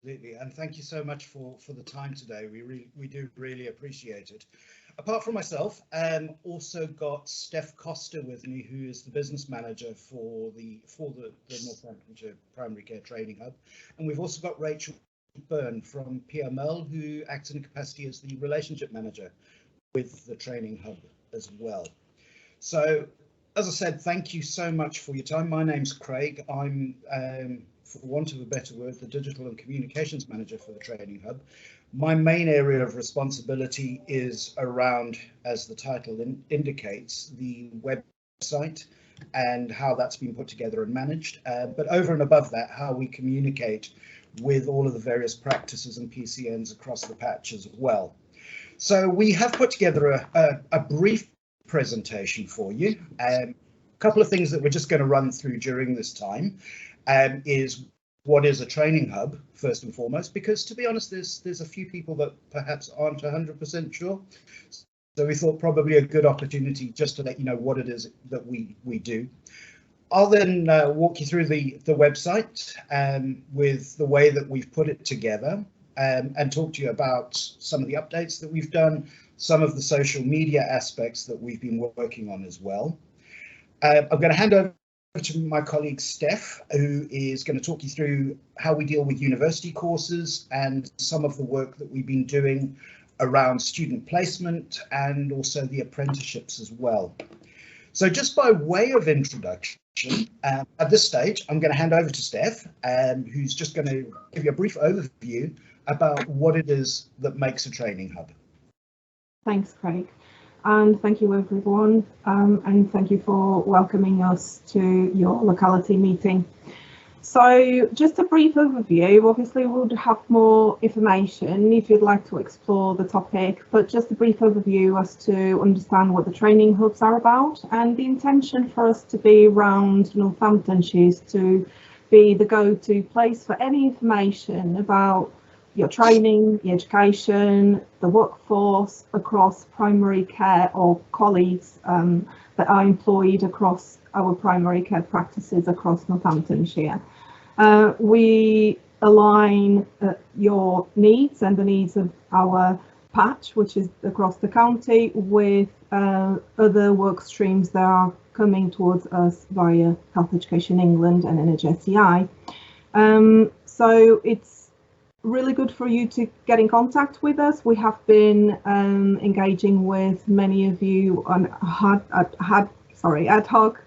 Absolutely, and thank you so much for the time today. We do really appreciate it. Apart from myself, also got Stef Costa with me, who is the business manager for the Northamptonshire Primary Care Training Hub, and we've also got Rachel Byrne from PML, who acts in capacity as the relationship manager with the training hub as well. So, as I said, thank you so much for your time. My name's Craig. I'm, for want of a better word, the digital and communications manager for the training hub. My main area of responsibility is around, as the title indicates, the website and how that's been put together and managed. But over and above that, how we communicate with all of the various practices and PCNs across the patch as well. So we have put together a brief presentation for you. A couple of things that we're just going to run through during this time is what is a training hub, first and foremost, because to be honest, there's a few people that perhaps aren't 100% sure. So we thought probably a good opportunity just to let you know what it is that we do. I'll then walk you through the website with the way that we've put it together and talk to you about some of the updates that we've done, some of the social media aspects that we've been working on as well. I'm going to hand over to my colleague Stef, who is going to talk you through how we deal with university courses and some of the work that we've been doing around student placement and also the apprenticeships as well. So just by way of introduction, at this stage, I'm going to hand over to Stef, who's just going to give you a brief overview about what it is that makes a training hub. Thanks, Craig. And thank you, everyone. And thank you for welcoming us to your locality meeting. So just a brief overview. Obviously, we'll have more information if you'd like to explore the topic, but just a brief overview as to understand what the training hubs are about. And the intention for us to be around Northamptonshire is to be the go-to place for any information about your training, the education, the workforce across primary care or colleagues that are employed across our primary care practices across Northamptonshire. We align your needs and the needs of our patch, which is across the county, with other work streams that are coming towards us via Health Education England and NHSEI. So it's really good for you to get in contact with us. We have been engaging with many of you on ad hoc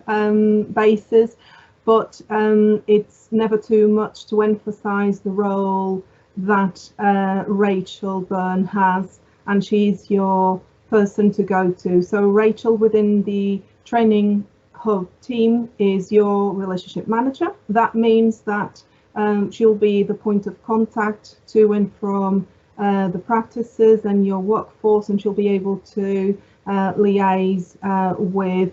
basis, but it's never too much to emphasize the role that Rachel Byrne has, and she's your person to go to. So Rachel within the training hub team is your relationship manager. That means that she'll be the point of contact to and from the practices and your workforce, and she'll be able to liaise with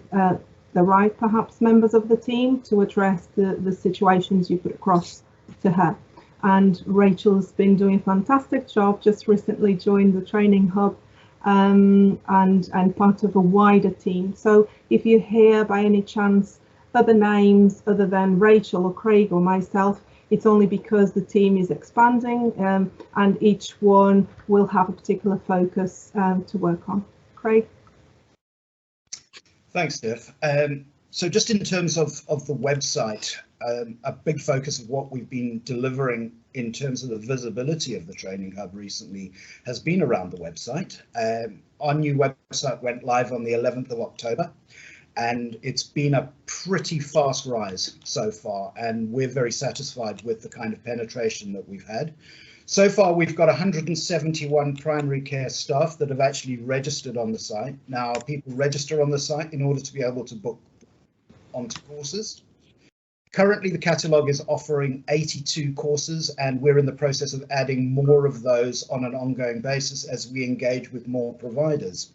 the right, perhaps, members of the team to address the situations you put across to her. And Rachel's been doing a fantastic job, just recently joined the training hub and part of a wider team. So if you hear by any chance other names other than Rachel or Craig or myself, it's only because the team is expanding and each one will have a particular focus to work on. Craig? Thanks, Stef. So just in terms of the website, a big focus of what we've been delivering in terms of the visibility of the training hub recently has been around the website. Our new website went live on the 11th of October. And it's been a pretty fast rise so far, and we're very satisfied with the kind of penetration that we've had. So far, we've got 171 primary care staff that have actually registered on the site. Now, people register on the site in order to be able to book onto courses. Currently, the catalogue is offering 82 courses, and we're in the process of adding more of those on an ongoing basis as we engage with more providers.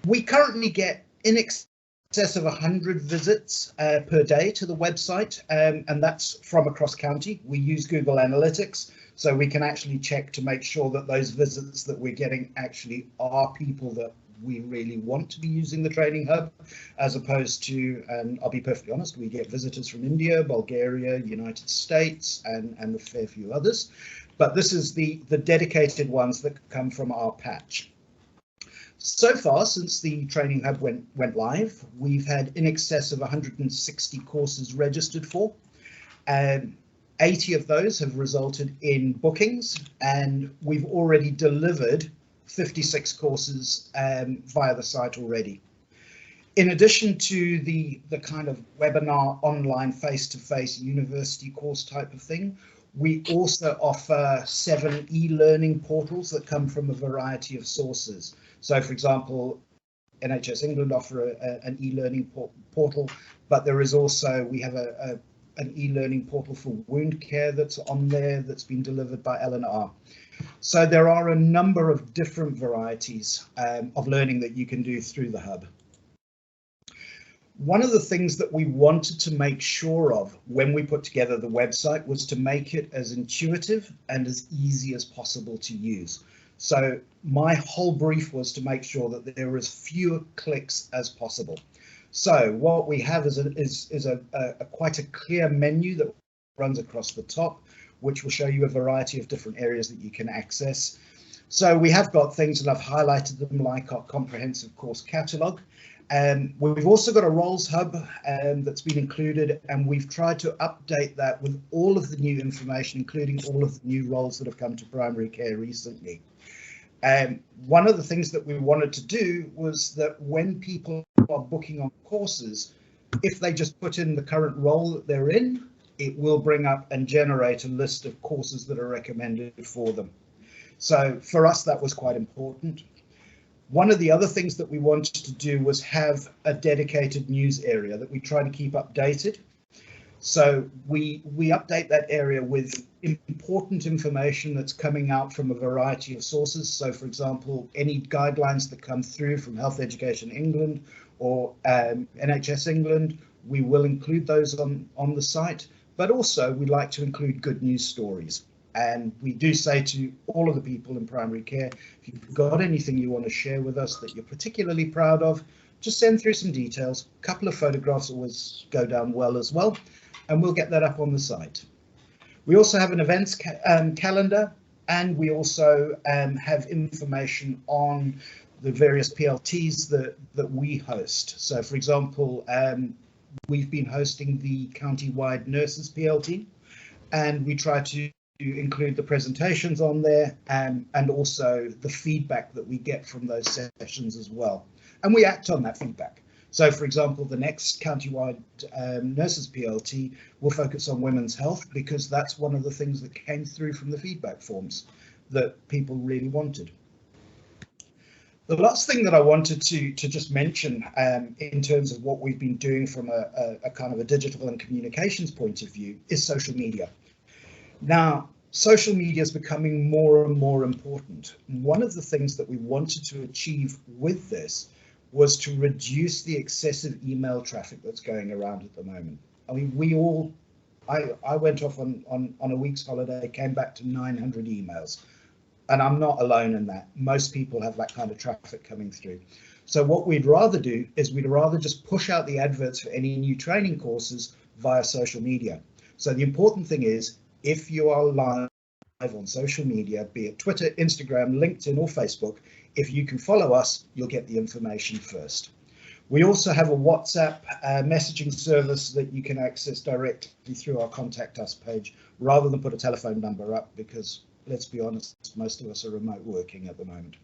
We currently get in excess of 100 visits per day to the website, and that's from across county. We use Google Analytics, so we can actually check to make sure that those visits that we're getting actually are people that we really want to be using the Training Hub, as opposed to, and I'll be perfectly honest, we get visitors from India, Bulgaria, United States, and a fair few others. But this is the dedicated ones that come from our patch. So far, since the Training Hub went live, we've had in excess of 160 courses registered for, and 80 of those have resulted in bookings, and we've already delivered 56 courses via the site already. In addition to the kind of webinar, online, face-to-face university course type of thing, we also offer 7 e-learning portals that come from a variety of sources. So, for example, NHS England offer an e-learning portal, but there is also, we have an e-learning portal for wound care that's on there that's been delivered by L&R. So there are a number of different varieties of learning that you can do through the hub. One of the things that we wanted to make sure of when we put together the website was to make it as intuitive and as easy as possible to use. So my whole brief was to make sure that there were as fewer clicks as possible. So what we have is a quite a clear menu that runs across the top, which will show you a variety of different areas that you can access. So we have got things, and I've highlighted them, like our comprehensive course catalogue. We've also got a roles hub that's been included, and we've tried to update that with all of the new information, including all of the new roles that have come to primary care recently. One of the things that we wanted to do was that when people are booking on courses, if they just put in the current role that they're in, it will bring up and generate a list of courses that are recommended for them. So for us, that was quite important. One of the other things that we wanted to do was have a dedicated news area that we try to keep updated. So we update that area with important information that's coming out from a variety of sources. So, for example, any guidelines that come through from Health Education England or NHS England, we will include those on the site. But also, we like to include good news stories. And we do say to all of the people in primary care, if you've got anything you want to share with us that you're particularly proud of, just send through some details. A couple of photographs always go down well as well, and we'll get that up on the site. We also have an events calendar, and we also have information on the various PLTs that we host. So, for example, we've been hosting the county-wide nurses PLT, and we try to include the presentations on there and also the feedback that we get from those sessions as well. And we act on that feedback. So, for example, the next county-wide nurses PLT will focus on women's health, because that's one of the things that came through from the feedback forms that people really wanted. The last thing that I wanted to just mention in terms of what we've been doing from a kind of a digital and communications point of view is social media. Now, social media is becoming more and more important. One of the things that we wanted to achieve with this was to reduce the excessive email traffic that's going around at the moment. I mean, I went off on a week's holiday, came back to 900 emails, and I'm not alone in that. Most people have that kind of traffic coming through. So what we'd rather do is we'd rather just push out the adverts for any new training courses via social media. So the important thing is, if you are live on social media, be it Twitter, Instagram, LinkedIn or Facebook, if you can follow us, you'll get the information first. We also have a WhatsApp messaging service that you can access directly through our Contact Us page, rather than put a telephone number up, because let's be honest, most of us are remote working at the moment.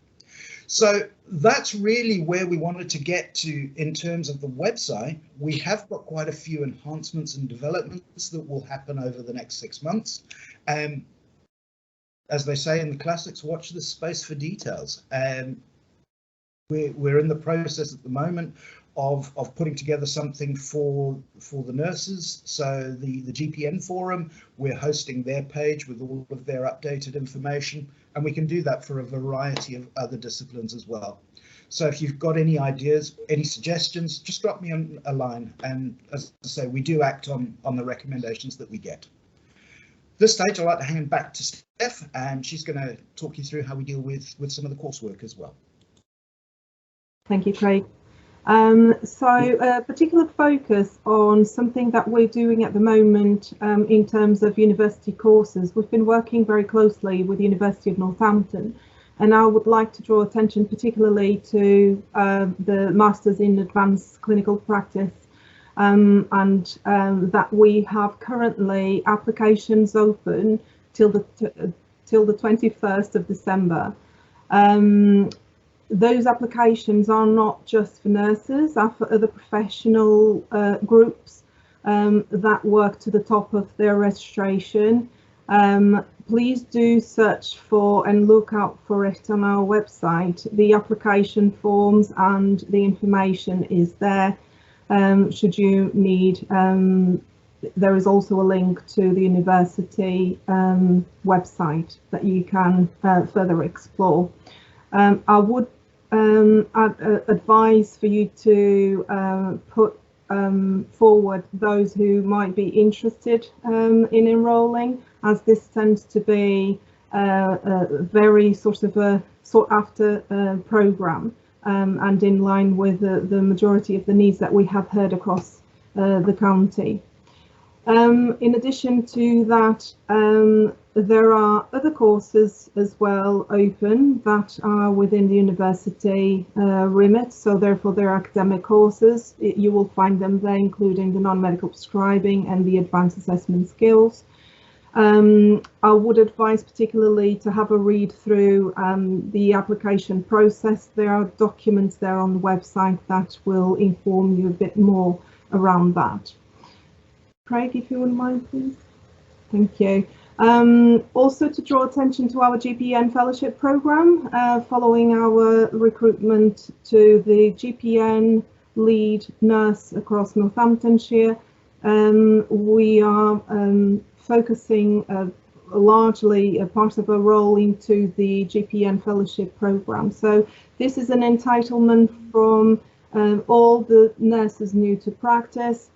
So that's really where we wanted to get to in terms of the website. We have got quite a few enhancements and developments that will happen over the next 6 months. As they say in the classics, watch this space for details. We're in the process at the moment of putting together something for the nurses. So the GPN forum, we're hosting their page with all of their updated information, and we can do that for a variety of other disciplines as well. So if you've got any ideas, any suggestions, just drop me a line. And as I say, we do act on the recommendations that we get. This stage, I'd like to hand back to Stef, and she's going to talk you through how we deal with some of the coursework as well. Thank you, Craig. So a particular focus on something that we're doing at the moment in terms of university courses. We've been working very closely with the University of Northampton, and I would like to draw attention particularly to the Masters in Advanced Clinical Practice, and that we have currently applications open till the 21st of December. Those applications are not just for nurses, are for other professional groups that work to the top of their registration. Please do search for and look out for it on our website. The application forms and the information is there. Should you need, there is also a link to the university website that you can further explore. I would advise for you to put forward those who might be interested in enrolling, as this tends to be a very sort of a sought after programme and in line with the majority of the needs that we have heard across the county. In addition to that, there are other courses as well open that are within the university remit, so therefore they're academic courses. You will find them there, including the non-medical prescribing and the advanced assessment skills. I would advise particularly to have a read through the application process. There are documents there on the website that will inform you a bit more around that. Craig, if you wouldn't mind, please. Thank you. Also to draw attention to our GPN fellowship programme, following our recruitment to the GPN lead nurse across Northamptonshire, we are focusing largely a part of a role into the GPN fellowship programme. So this is an entitlement from all the nurses new to practice.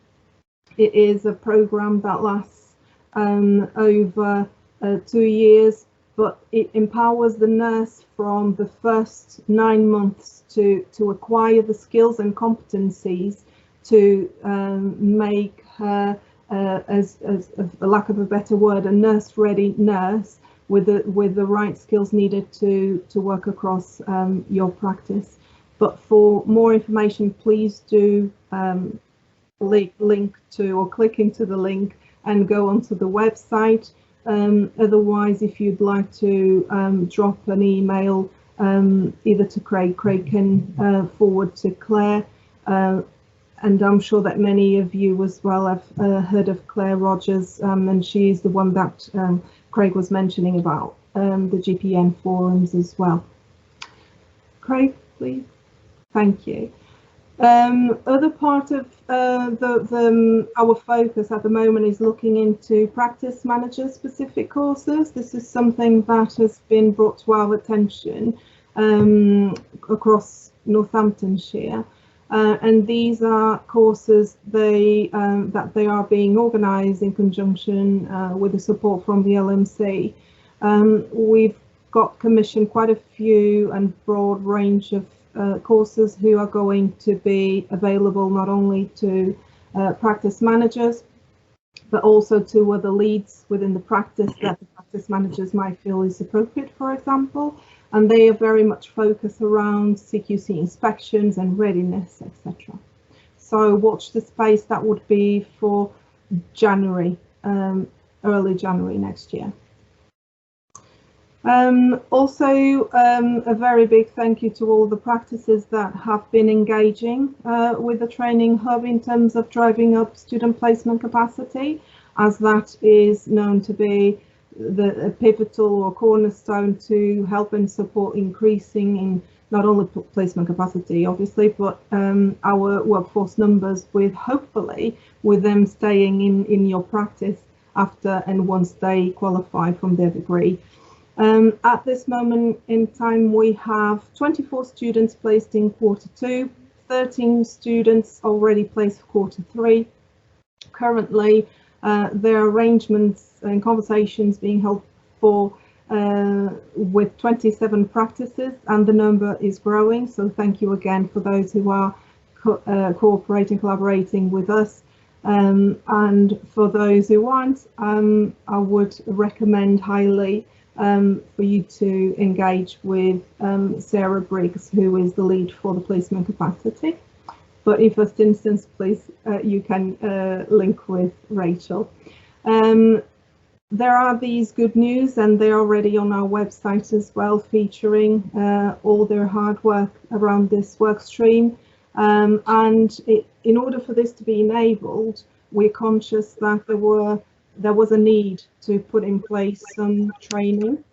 It is a programme that lasts over 2 years, but it empowers the nurse from the first 9 months to acquire the skills and competencies to make her, as a lack of a better word, a nurse-ready nurse with the right skills needed to work across your practice. But for more information, please do link to or click into the link and go onto the website. Otherwise, if you'd like to drop an email either to Craig can forward to Claire, and I'm sure that many of you as well have heard of Claire Rogers, and she's the one that Craig was mentioning about the GPN forums as well. Craig, please. Thank you. Other part of our focus at the moment is looking into practice manager specific courses. This is something that has been brought to our attention across Northamptonshire, and these are courses that they are being organised in conjunction with the support from the LMC. We've got commissioned quite a few and broad range of courses who are going to be available not only to practice managers, but also to other leads within the practice that the practice managers might feel is appropriate, for example. And they are very much focused around CQC inspections and readiness, etc. So watch the space. That would be for January, early January next year. Also, a very big thank you to all the practices that have been engaging with the training hub in terms of driving up student placement capacity, as that is known to be the pivotal or cornerstone to help and support increasing in not only placement capacity, obviously, but our workforce numbers, with hopefully with them staying in your practice after and once they qualify from their degree. At this moment in time, we have 24 students placed in Q2, 13 students already placed for Q3. Currently, there are arrangements and conversations being held for with 27 practices, and the number is growing. So thank you again for those who are cooperating, collaborating with us. And for those who aren't, I would recommend highly for you to engage with Sarah Briggs, who is the lead for the policeman capacity. But in first instance, please, you can link with Rachel. There are these good news, and they're already on our website as well, featuring all their hard work around this work stream. In order for this to be enabled, we're conscious that there was a need to put in place some training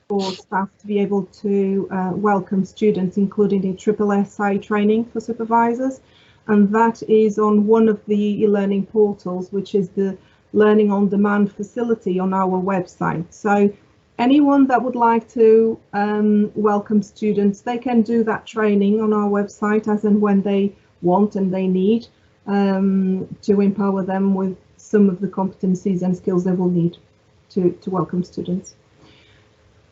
for staff to be able to welcome students, including the SSSI training for supervisors. And that is on one of the e-learning portals, which is the Learning on Demand facility on our website. So anyone that would like to welcome students, they can do that training on our website as and when they want and they need, to empower them with some of the competencies and skills they will need to welcome students.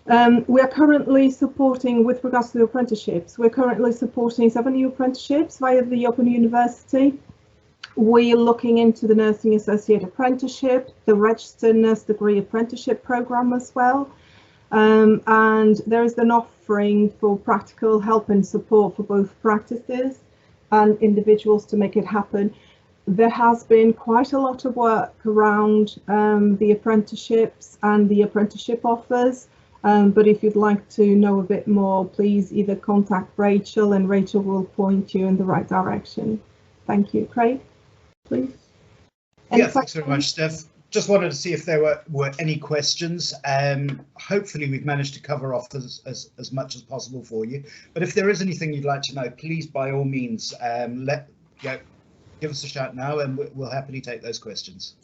We are currently supporting, with regards to the apprenticeships, we're currently supporting 7 new apprenticeships via the Open University. We are looking into the Nursing Associate Apprenticeship, the Registered Nurse Degree Apprenticeship Programme as well. And there is an offering for practical help and support for both practices and individuals to make it happen. There has been quite a lot of work around the apprenticeships and the apprenticeship offers. But if you'd like to know a bit more, please either contact Rachel, and Rachel will point you in the right direction. Thank you. Craig, please. Yeah, thanks very much, Steph. Just wanted to see if there were any questions. Hopefully we've managed to cover off as much as possible for you. But if there is anything you'd like to know, please, by all means, give us a shout now, and we'll happily take those questions.